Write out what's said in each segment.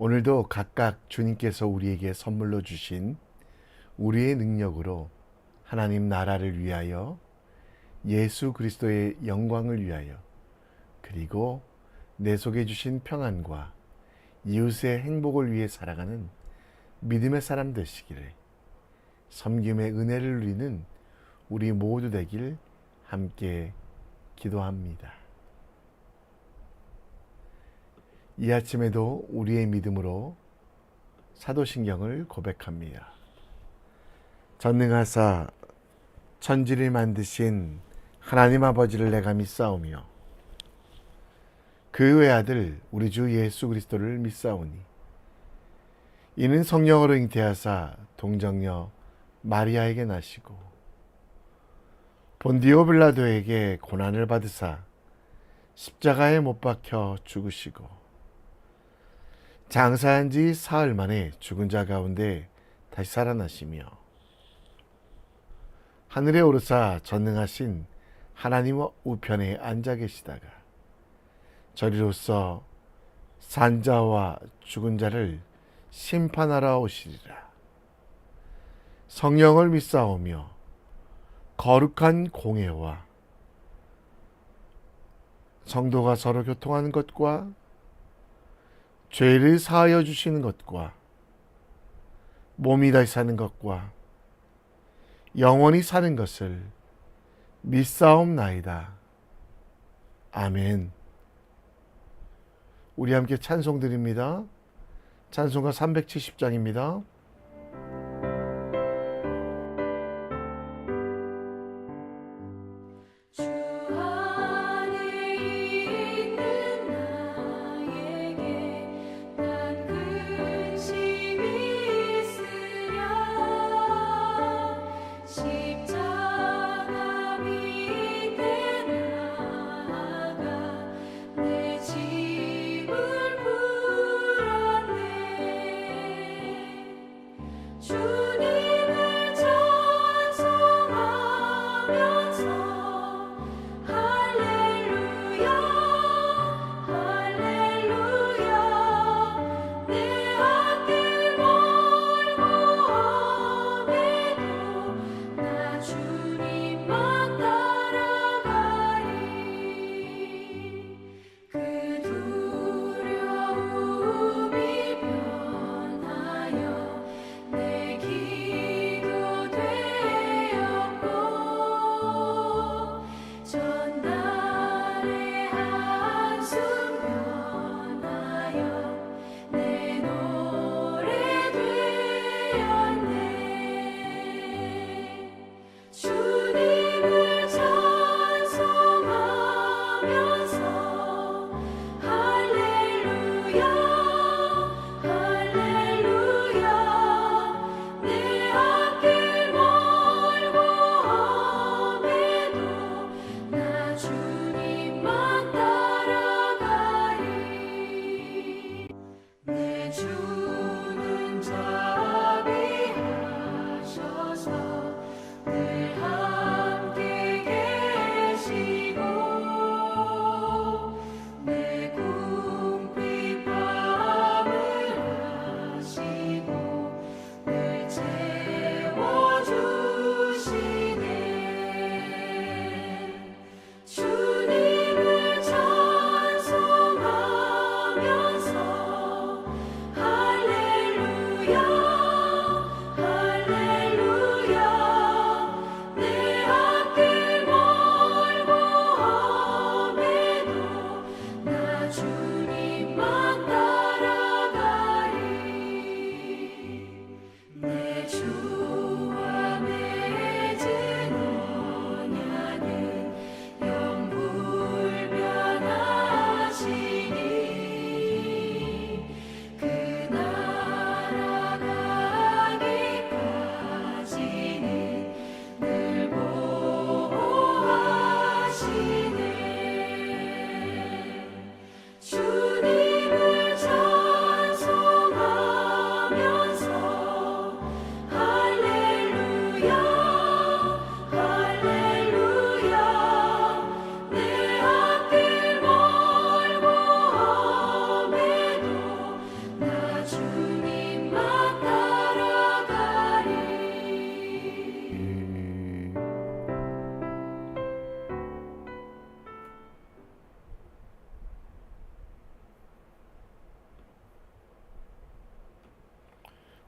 오늘도 각각 주님께서 우리에게 선물로 주신 우리의 능력으로 하나님 나라를 위하여, 예수 그리스도의 영광을 위하여, 그리고 내 속에 주신 평안과 이웃의 행복을 위해 살아가는 믿음의 사람 되시기를, 섬김의 은혜를 누리는 우리 모두 되길 함께 기도합니다. 이 아침에도 우리의 믿음으로 사도신경을 고백합니다. 전능하사 천지를 만드신 하나님 아버지를 내가 믿사오며 그 외아들 우리 주 예수 그리스도를 믿사오니 이는 성령으로 잉태하사 동정녀 마리아에게 나시고 본디오 빌라도에게 고난을 받으사 십자가에 못 박혀 죽으시고 장사한 지 사흘 만에 죽은 자 가운데 다시 살아나시며 하늘에 오르사 전능하신 하나님 우편에 앉아 계시다가 저리로서 산자와 죽은 자를 심판하러 오시리라. 성령을 믿사오며 거룩한 공회와 성도가 서로 교통하는 것과 죄를 사하여 주시는 것과 몸이 다시 사는 것과 영원히 사는 것을 믿사옵나이다. 아멘. 우리 함께 찬송 드립니다. 찬송가 370장입니다.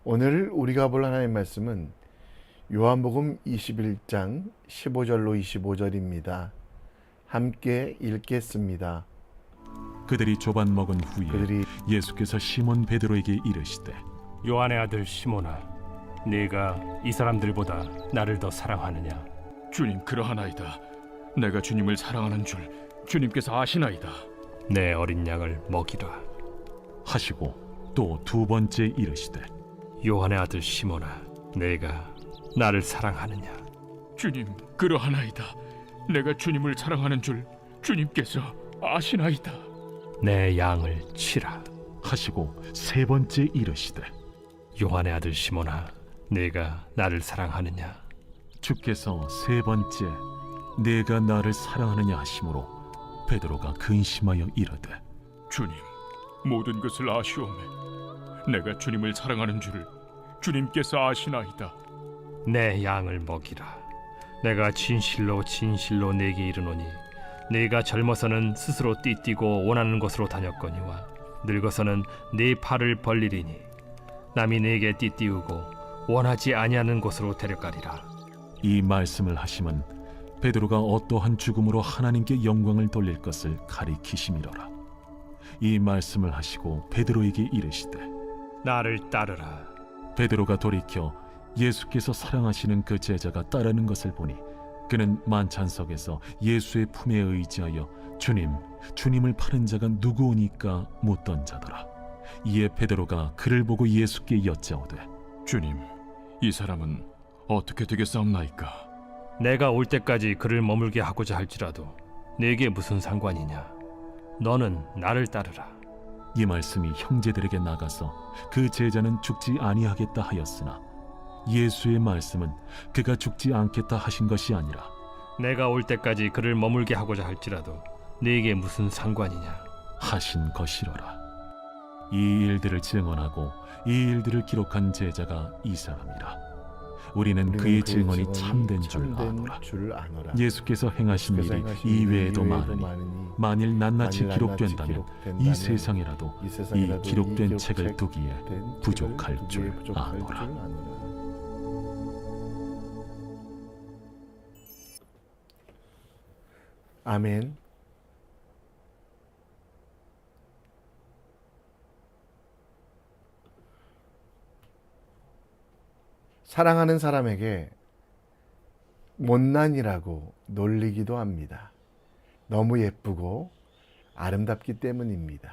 오늘 우리가 볼 하나님의 말씀은 요한복음 21장 15절로 25절입니다. 함께 읽겠습니다. 그들이 조반 먹은 후에 예수께서 시몬 베드로에게 이르시되 요한의 아들 시몬아, 네가 이 사람들보다 나를 더 사랑하느냐? 주님, 그러하나이다. 내가 주님을 사랑하는 줄 주님께서 아시나이다. 내 어린 양을 먹이라. 하시고 또 두 번째 이르시되 요한의 아들 시몬아, 네가 나를 사랑하느냐? 주님, 그러하나이다. 내가 주님을 사랑하는 줄 주님께서 아시나이다. 내 양을 치라. 하시고 세 번째 이르시되 요한의 아들 시몬아, 네가 나를 사랑하느냐? 주께서 세 번째 내가 나를 사랑하느냐 하심으로 베드로가 근심하여 이르되 주님, 모든 것을 아시오매. 내가 주님을 사랑하는 줄을 주님께서 아시나이다. 내 양을 먹이라. 내가 진실로 진실로 네게 이르노니 네가 젊어서는 스스로 띠뛰고 원하는 곳으로 다녔거니와 늙어서는 네 팔을 벌리리니 남이 네게 띠띠우고 원하지 아니하는 곳으로 데려가리라. 이 말씀을 하심은 베드로가 어떠한 죽음으로 하나님께 영광을 돌릴 것을 가리키심이로라. 이 말씀을 하시고 베드로에게 이르시되 나를 따르라. 베드로가 돌이켜 예수께서 사랑하시는 그 제자가 따르는 것을 보니 그는 만찬석에서 예수의 품에 의지하여 주님을 파는 자가 누구오니까 묻던 자더라. 이에 베드로가 그를 보고 예수께 여짜오되 주님, 이 사람은 어떻게 되겠사옵나이까? 내가 올 때까지 그를 머물게 하고자 할지라도 네게 무슨 상관이냐? 너는 나를 따르라. 이 말씀이 형제들에게 나가서 그 제자는 죽지 아니하겠다 하였으나 예수의 말씀은 그가 죽지 않겠다 하신 것이 아니라 내가 올 때까지 그를 머물게 하고자 할지라도 네게 무슨 상관이냐? 하신 것이로라. 이 일들을 증언하고 이 일들을 기록한 제자가 이 사람이라. 우리는 그의 증언이 참된 줄 아노라. 예수께서 행하신 일이 이외에도 많으니 만일 낱낱이 기록된다면 이 세상이라도 이 기록된 책을 두기에 부족할 줄 아노라. 아멘. 사랑하는 사람에게 못난이라고 놀리기도 합니다. 너무 예쁘고 아름답기 때문입니다.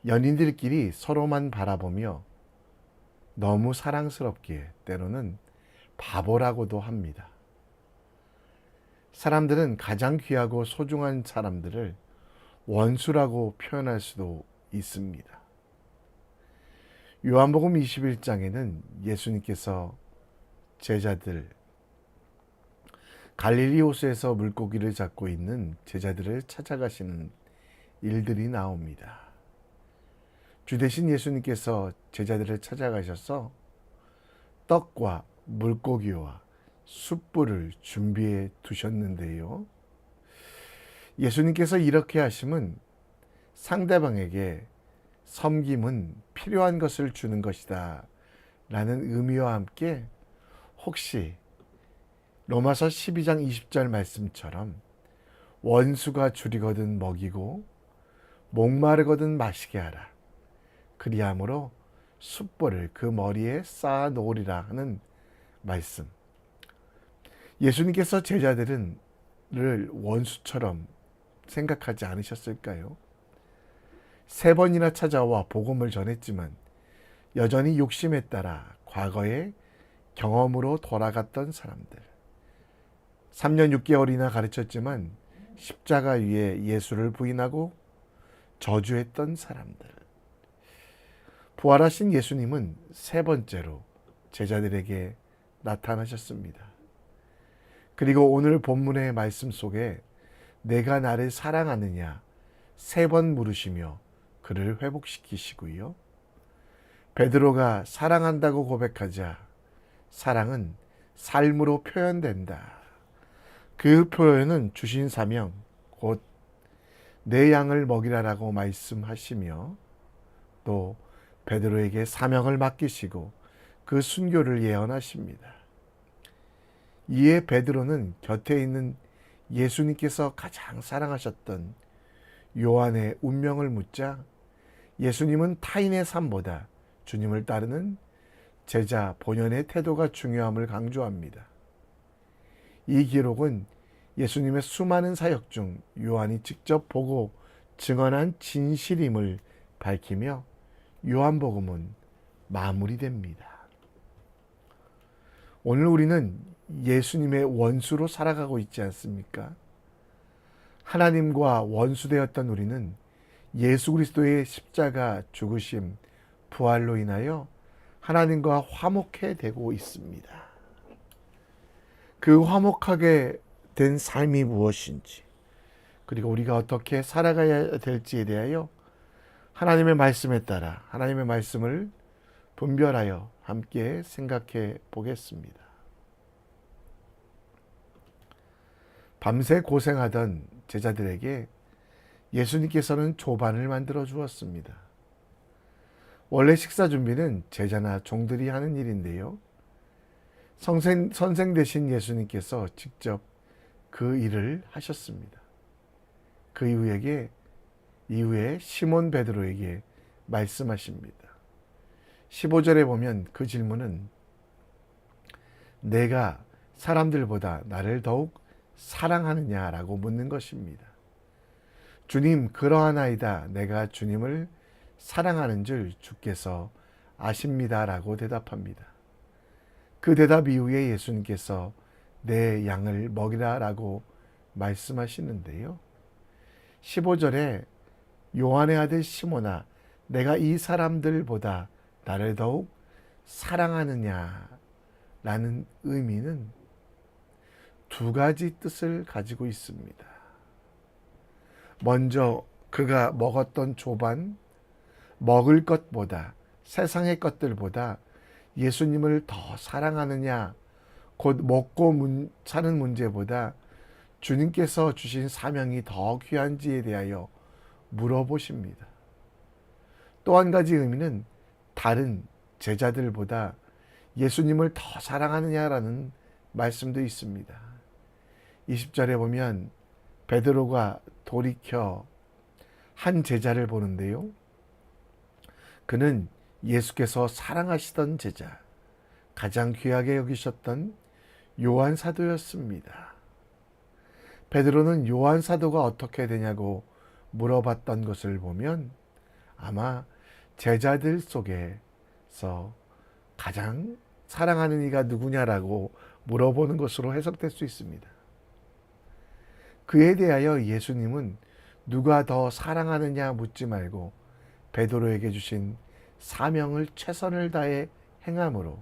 연인들끼리 서로만 바라보며 너무 사랑스럽게 때로는 바보라고도 합니다. 사람들은 가장 귀하고 소중한 사람들을 원수라고 표현할 수도 있습니다. 요한복음 21장에는 예수님께서 제자들, 갈릴리 호수에서 물고기를 잡고 있는 제자들을 찾아가시는 일들이 나옵니다. 주 대신 예수님께서 제자들을 찾아가셔서 떡과 물고기와 숯불을 준비해 두셨는데요. 예수님께서 이렇게 하심은 상대방에게 섬김은 필요한 것을 주는 것이다 라는 의미와 함께 혹시 로마서 12장 20절 말씀처럼 원수가 줄이거든 먹이고 목마르거든 마시게 하라. 그리함으로 숯불을 그 머리에 쌓아 놓으리라 하는 말씀. 예수님께서 제자들을 원수처럼 생각하지 않으셨을까요? 3번이나 찾아와 복음을 전했지만 여전히 욕심에 따라 과거의 경험으로 돌아갔던 사람들. 3년 6개월이나 가르쳤지만 십자가 위에 예수를 부인하고 저주했던 사람들. 부활하신 예수님은 3번째로 제자들에게 나타나셨습니다. 그리고 오늘 본문의 말씀 속에 내가 나를 사랑하느냐 3번 물으시며 그를 회복시키시고요. 베드로가 사랑한다고 고백하자 사랑은 삶으로 표현된다. 그 표현은 주신 사명, 곧 내 양을 먹이라라고 말씀하시며 또 베드로에게 사명을 맡기시고 그 순교를 예언하십니다. 이에 베드로는 곁에 있는 예수님께서 가장 사랑하셨던 요한의 운명을 묻자 예수님은 타인의 삶보다 주님을 따르는 제자 본연의 태도가 중요함을 강조합니다. 이 기록은 예수님의 수많은 사역 중 요한이 직접 보고 증언한 진실임을 밝히며 요한복음은 마무리됩니다. 오늘 우리는 예수님의 원수로 살아가고 있지 않습니까? 하나님과 원수되었던 우리는 예수 그리스도의 십자가 죽으심, 부활로 인하여 하나님과 화목해 되고 있습니다. 그 화목하게 된 삶이 무엇인지, 그리고 우리가 어떻게 살아가야 될지에 대하여 하나님의 말씀에 따라 하나님의 말씀을 분별하여 함께 생각해 보겠습니다. 밤새 고생하던 제자들에게 예수님께서는 조반을 만들어 주었습니다. 원래 식사 준비는 제자나 종들이 하는 일인데요. 선생 되신 예수님께서 직접 그 일을 하셨습니다. 그 이후에 시몬 베드로에게 말씀하십니다. 15절에 보면 그 질문은 내가 사람들보다 나를 더욱 사랑하느냐라고 묻는 것입니다. 주님, 그러하나이다. 내가 주님을 사랑하는 줄 주께서 아십니다라고 대답합니다. 그 대답 이후에 예수님께서 내 양을 먹이라라고 말씀하시는데요. 15절에 요한의 아들 시몬아, 내가 이 사람들보다 나를 더욱 사랑하느냐라는 의미는 두 가지 뜻을 가지고 있습니다. 먼저 그가 먹었던 조반, 먹을 것보다, 세상의 것들보다 예수님을 더 사랑하느냐, 곧 먹고 사는 문제보다 주님께서 주신 사명이 더 귀한지에 대하여 물어보십니다. 또 한 가지 의미는 다른 제자들보다 예수님을 더 사랑하느냐라는 말씀도 있습니다. 20절에 보면 베드로가 돌이켜 한 제자를 보는데요. 그는 예수께서 사랑하시던 제자, 가장 귀하게 여기셨던 요한 사도였습니다. 베드로는 요한 사도가 어떻게 되냐고 물어봤던 것을 보면 아마 제자들 속에서 가장 사랑하는 이가 누구냐라고 물어보는 것으로 해석될 수 있습니다. 그에 대하여 예수님은 누가 더 사랑하느냐 묻지 말고 베드로에게 주신 사명을 최선을 다해 행함으로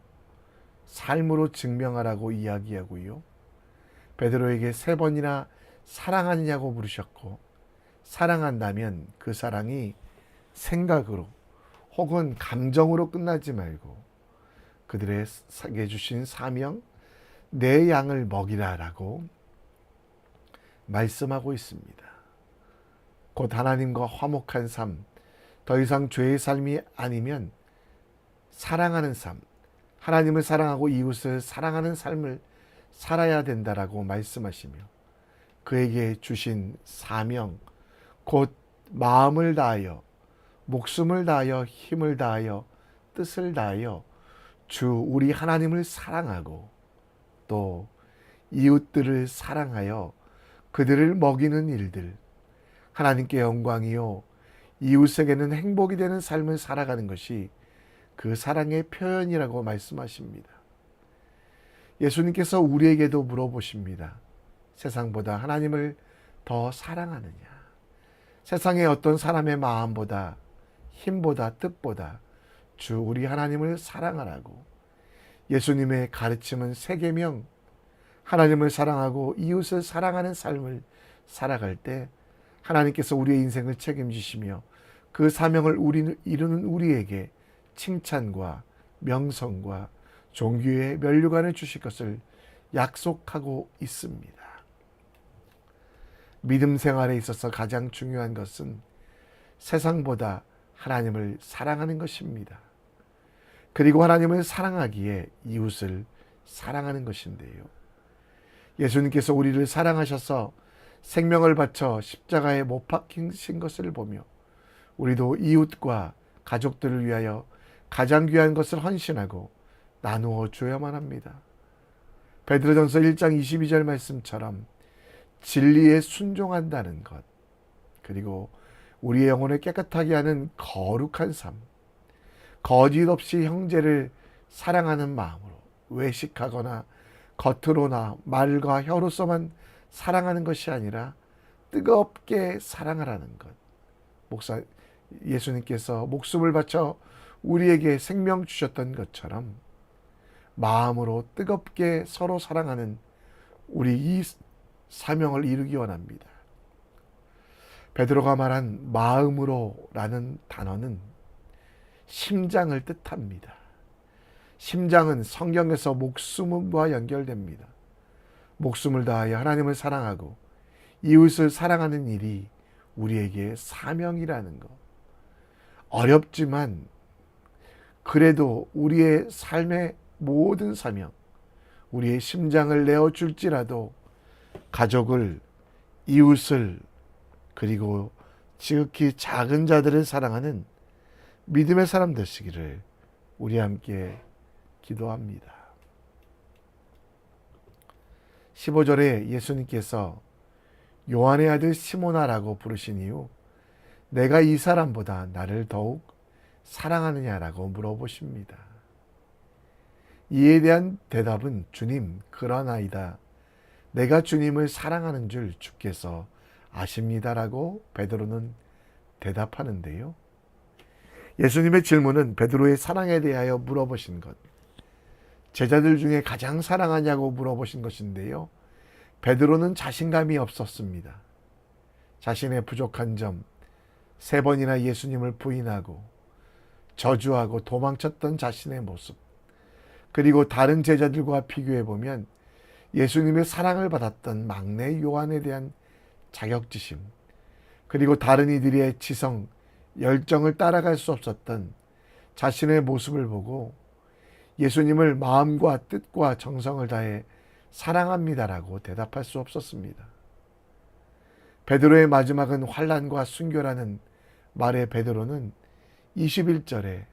삶으로 증명하라고 이야기하고요. 베드로에게 3번이나 사랑하느냐고 물으셨고, 사랑한다면 그 사랑이 생각으로 혹은 감정으로 끝나지 말고 그들에게 주신 사명, 내 양을 먹이라라고 말씀하고 있습니다. 곧 하나님과 화목한 삶, 더 이상 죄의 삶이 아니면 사랑하는 삶, 하나님을 사랑하고 이웃을 사랑하는 삶을 살아야 된다라고 말씀하시며 그에게 주신 사명, 곧 마음을 다하여, 목숨을 다하여, 힘을 다하여, 뜻을 다하여 주 우리 하나님을 사랑하고 또 이웃들을 사랑하여 그들을 먹이는 일들, 하나님께 영광이요 이웃에게는 행복이 되는 삶을 살아가는 것이 그 사랑의 표현이라고 말씀하십니다. 예수님께서 우리에게도 물어보십니다. 세상보다 하나님을 더 사랑하느냐? 세상의 어떤 사람의 마음보다, 힘보다, 뜻보다 주 우리 하나님을 사랑하라고. 예수님의 가르침은 세계명, 하나님을 사랑하고 이웃을 사랑하는 삶을 살아갈 때 하나님께서 우리의 인생을 책임지시며 그 사명을 이루는 우리에게 칭찬과 명성과 종교의 면류관을 주실 것을 약속하고 있습니다. 믿음 생활에 있어서 가장 중요한 것은 세상보다 하나님을 사랑하는 것입니다. 그리고 하나님을 사랑하기에 이웃을 사랑하는 것인데요. 예수님께서 우리를 사랑하셔서 생명을 바쳐 십자가에 못 박히신 것을 보며 우리도 이웃과 가족들을 위하여 가장 귀한 것을 헌신하고 나누어 줘야만 합니다. 베드로전서 1장 22절 말씀처럼 진리에 순종한다는 것, 그리고 우리의 영혼을 깨끗하게 하는 거룩한 삶, 거짓 없이 형제를 사랑하는 마음으로 외식하거나 겉으로나 말과 혀로서만 사랑하는 것이 아니라 뜨겁게 사랑하라는 것. 예수님께서 목숨을 바쳐 우리에게 생명 주셨던 것처럼 마음으로 뜨겁게 서로 사랑하는 우리 이 사명을 이루기 원합니다. 베드로가 말한 마음으로라는 단어는 심장을 뜻합니다. 심장은 성경에서 목숨과 연결됩니다. 목숨을 다하여 하나님을 사랑하고 이웃을 사랑하는 일이 우리에게 사명이라는 것. 어렵지만 그래도 우리의 삶의 모든 사명, 우리의 심장을 내어줄지라도 가족을, 이웃을, 그리고 지극히 작은 자들을 사랑하는 믿음의 사람 되시기를 우리 함께 기도합니다. 15절에 예수님께서 요한의 아들 시몬아라고 부르신 이후 내가 이 사람보다 나를 더욱 사랑하느냐라고 물어보십니다. 이에 대한 대답은 주님, 그러나이다. 내가 주님을 사랑하는 줄 주께서 아십니다라고 베드로는 대답하는데요. 예수님의 질문은 베드로의 사랑에 대하여 물어보신 것, 제자들 중에 가장 사랑하냐고 물어보신 것인데요. 베드로는 자신감이 없었습니다. 자신의 부족한 점, 3번이나 예수님을 부인하고 저주하고 도망쳤던 자신의 모습, 그리고 다른 제자들과 비교해보면 예수님의 사랑을 받았던 막내 요한에 대한 자격지심, 그리고 다른 이들의 지성, 열정을 따라갈 수 없었던 자신의 모습을 보고 예수님을 마음과 뜻과 정성을 다해 사랑합니다라고 대답할 수 없었습니다. 베드로의 마지막은 환난과 순교라는 말의 베드로는 21절에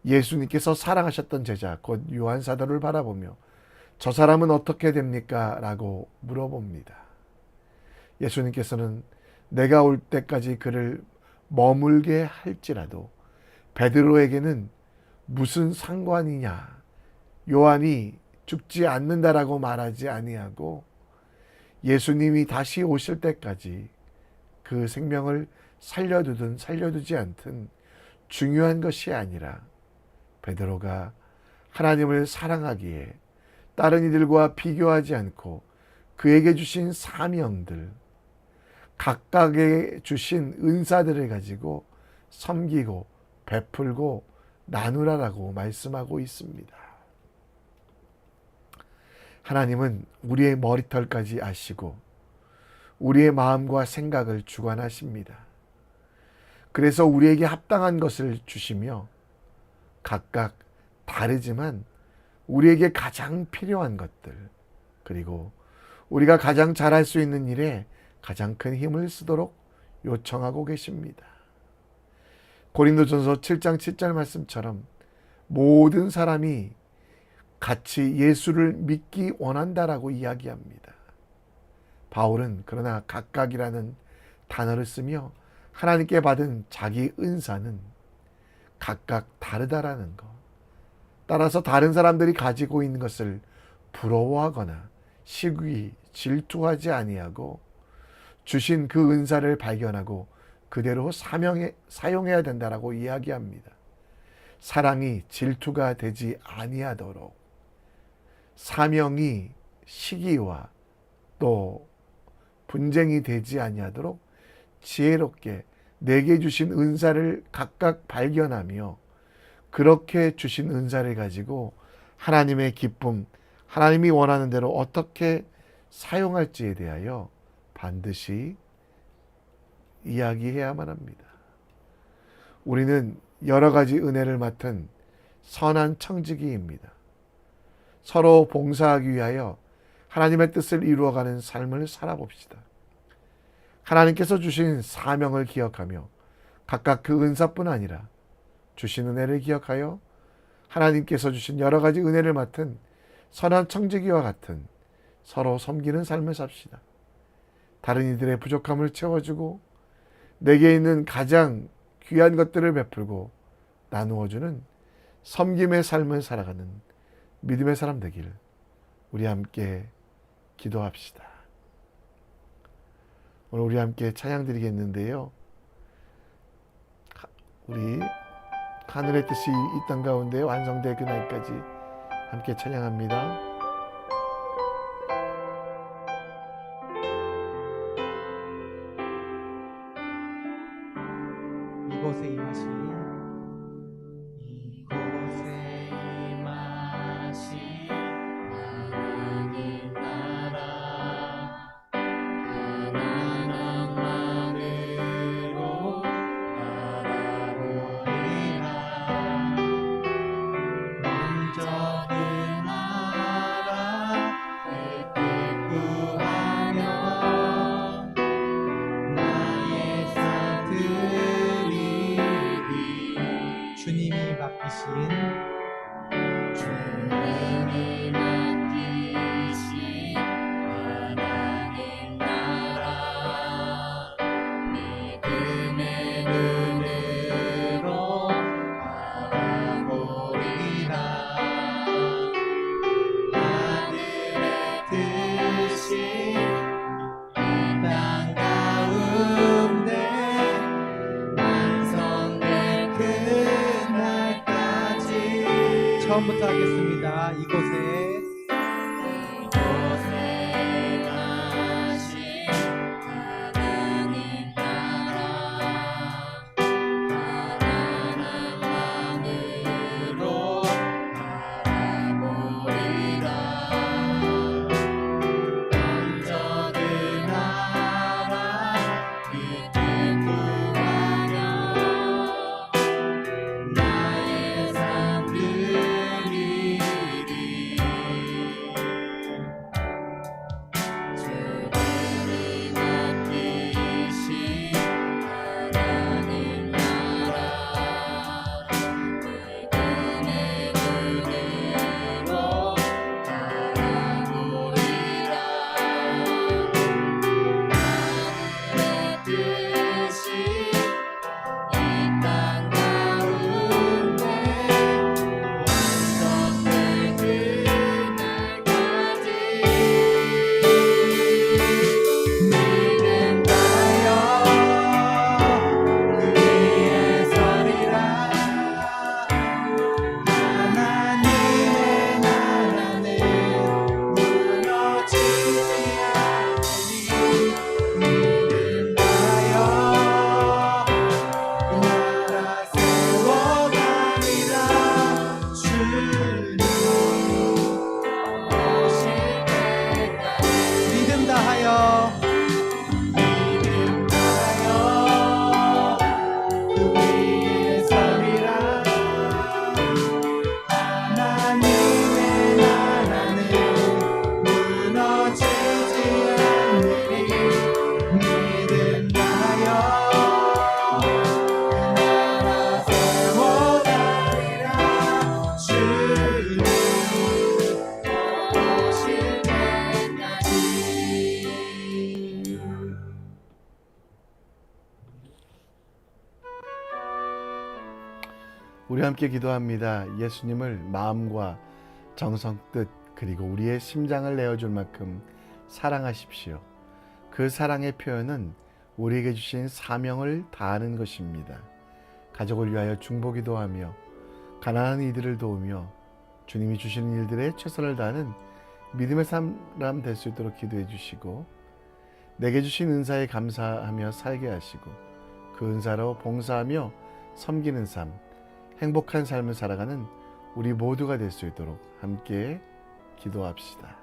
예수님께서 사랑하셨던 제자 곧 요한 사도를 바라보며 저 사람은 어떻게 됩니까? 라고 물어봅니다. 예수님께서는 내가 올 때까지 그를 머물게 할지라도 베드로에게는 무슨 상관이냐, 요한이 죽지 않는다라고 말하지 아니하고 예수님이 다시 오실 때까지 그 생명을 살려두든 살려두지 않든 중요한 것이 아니라 베드로가 하나님을 사랑하기에 다른 이들과 비교하지 않고 그에게 주신 사명들, 각각에 주신 은사들을 가지고 섬기고 베풀고 나누라라고 말씀하고 있습니다. 하나님은 우리의 머리털까지 아시고 우리의 마음과 생각을 주관하십니다. 그래서 우리에게 합당한 것을 주시며 각각 다르지만 우리에게 가장 필요한 것들, 그리고 우리가 가장 잘할 수 있는 일에 가장 큰 힘을 쓰도록 요청하고 계십니다. 고린도전서 7장 7절 말씀처럼 모든 사람이 같이 예수를 믿기 원한다라고 이야기합니다. 바울은 그러나 각각이라는 단어를 쓰며 하나님께 받은 자기 은사는 각각 다르다라는 것. 따라서 다른 사람들이 가지고 있는 것을 부러워하거나 시기, 질투하지 아니하고 주신 그 은사를 발견하고 그대로 사용해야 된다라고 이야기합니다. 사랑이 질투가 되지 아니하도록, 사명이 시기와 또 분쟁이 되지 아니하도록 지혜롭게 내게 주신 은사를 각각 발견하며 그렇게 주신 은사를 가지고 하나님의 기쁨, 하나님이 원하는 대로 어떻게 사용할지에 대하여 반드시 이야기해야만 합니다. 우리는 여러 가지 은혜를 맡은 선한 청지기입니다. 서로 봉사하기 위하여 하나님의 뜻을 이루어가는 삶을 살아봅시다. 하나님께서 주신 사명을 기억하며 각각 그 은사뿐 아니라 주신 은혜를 기억하여 하나님께서 주신 여러 가지 은혜를 맡은 선한 청지기와 같은 서로 섬기는 삶을 삽시다. 다른 이들의 부족함을 채워주고 내게 있는 가장 귀한 것들을 베풀고 나누어주는 섬김의 삶을 살아가는 믿음의 사람 되기를 우리 함께 기도합시다. 오늘 우리 함께 찬양 드리겠는데요. 우리 하늘의 뜻이 이 땅 가운데 완성될 그날까지 함께 찬양합니다. 이곳에 임하신 하나님 나라 가난한 마음으로 바라보리라. 먼저 그 나라 그 뜻 구하며 나의 삶 드리리. 주님이 맡기신 주님이 맡기신 하나님 나라 믿음의 눈으로 바라보리라. 하늘의 뜻이 이 땅 가운데 완성될 그날까지. 처음부터 하겠습니다. 이곳에 고생하신 하나님 나라 가난한 마음으로 바라보리라. 먼저 그 나라 그 뜻 구하며 나의 삶 드리리. 주님이 맡기신 하나님 나라 믿음의 눈으로 바라보리라. 하늘의 뜻이 이 땅 가운데 완성될 그날까지. 믿음 다여 그 위에 서리라. 하나님의 나라는 무너지지 않으니. 믿음 다여 그 나라 세워가리라. 주님 오실 때까지. 믿음 다하여 믿음 다하여 그 위에 서리라. 하나님의 나라는 무너지지 않으리. 믿음 다하여 그 나라 세워가리라. 주님 오실 때까지. 우리 함께 기도합니다. 예수님을 마음과 정성 뜻 그리고 우리의 심장을 내어줄 만큼 사랑하십시오. 그 사랑의 표현은 우리에게 주신 사명을 다하는 것입니다. 가족을 위하여 중보기도 하며 가난한 이들을 도우며 주님이 주시는 일들에 최선을 다하는 믿음의 사람 될 수 있도록 기도해 주시고 내게 주신 은사에 감사하며 살게 하시고 그 은사로 봉사하며 섬기는 삶, 행복한 삶을 살아가는 우리 모두가 될 수 있도록 함께 기도합시다.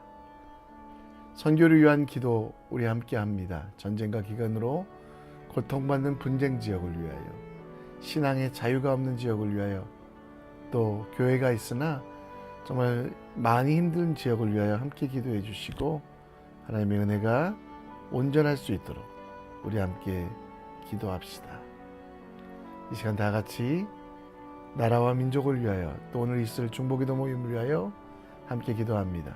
선교를 위한 기도 우리 함께 합니다. 전쟁과 기근으로 고통받는 분쟁 지역을 위하여 신앙의 자유가 없는 지역을 위하여 또 교회가 있으나 정말 많이 힘든 지역을 위하여 함께 기도해 주시고 하나님의 은혜가 온전할 수 있도록 우리 함께 기도합시다. 이 시간 다 같이 나라와 민족을 위하여 또 오늘 있을 중보기도 모임을 위하여 함께 기도합니다.